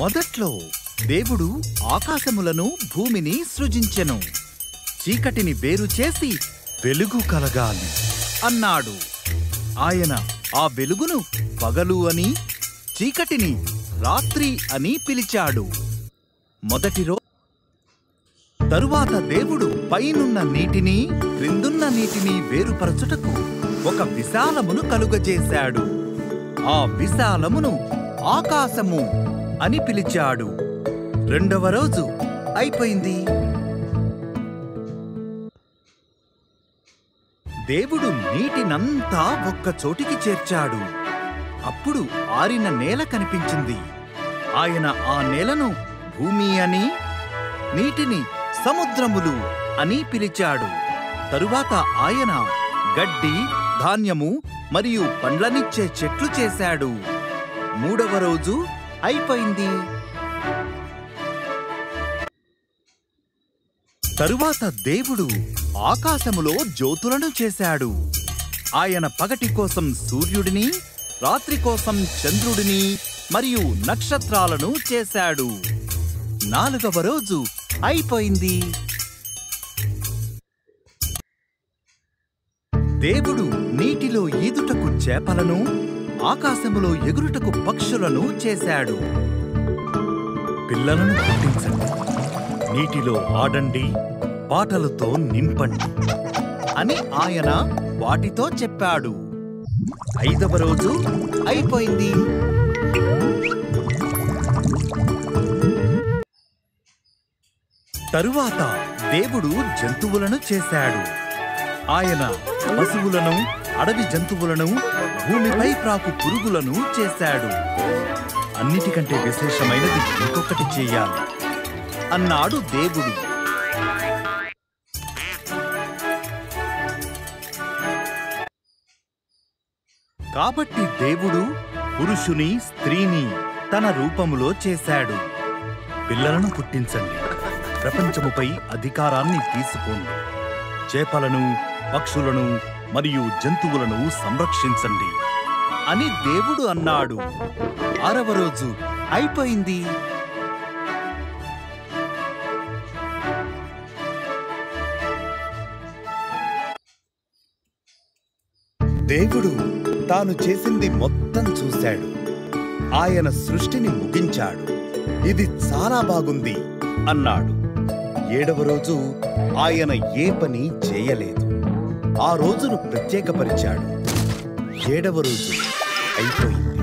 మొదట్లో దేవుడు ఆకాశములను భూమిని సృజించెను. చీకటిని వేరు చేసి వెలుగు కలగాలి అన్నాడు. ఆయన ఆ వెలుగును పగలు అని, చీకటిని రాత్రి అని పిలిచాడు. మొదటి రోజు తరువాత దేవుడు పైనున్న నీటిని, క్రిందున్న నీటిని వేరుపరచుటకు ఒక విశాలమును కలుగజేశాడు. ఆ విశాలమును ఆకాశము అని పిలిచాడు. రెండవ రోజు అయిపోయింది. దేవుడు నీటినంతా ఒక్క చోటికి చేర్చాడు. అప్పుడు ఆరిన నేల కనిపించింది. ఆయన ఆ నేలను భూమి అని, నీటిని సముద్రములు అని పిలిచాడు. తరువాత ఆయన గడ్డి, ధాన్యము మరియు పండ్లనిచ్చే చెట్లు చేశాడు. మూడవ రోజు అయిపోయింది. తరువాత దేవుడు ఆకాశములో జ్యోతులను చేశాడు. ఆయన పగటి కోసం సూర్యుడిని, రాత్రి కోసం చంద్రుడిని మరియు నక్షత్రాలను చేశాడు. నాలుగవ రోజు అయిపోయింది. దేవుడు నీటిలో ఈదుటకు చేపలను, ఆకాశములో ఎగురుటకు పక్షులను చేశాడు. పిల్లలను పుట్టించండి, నీటిలో ఆడండి, పాటలతో నింపండి అని ఆయన వాటితో చెప్పాడు. ఐదవ రోజు అయిపోయింది. తరువాత దేవుడు జంతువులను చేశాడు. ఆయన పశువులను, అడవి జంతువులను, భూమిపై ప్రాకు పురుగులను చేశాడు. అన్నిటికంటే విశేషమైనది ఇంకొకటి చేయాలి అన్నాడు దేవుడు. కాబట్టి దేవుడు పురుషుని, స్త్రీని తన రూపములో చేశాడు. పిల్లలను పుట్టించండి, ప్రపంచముపై అధికారాన్ని తీసుకోండి, చేపలను, పక్షులను మరియు జంతువులను సంరక్షించండి అని దేవుడు అన్నాడు. ఆరవ రోజు అయిపోయింది. దేవుడు తాను చేసింది మొత్తం చూశాడు. ఆయన సృష్టిని ముగించాడు. ఇది చాలా బాగుంది అన్నాడు. ఏడవ రోజు ఆయన ఏ పని చేయలేదు. ఆ రోజును ప్రత్యేకపరిచాడు. ఏడవ రోజు అయిపోయింది.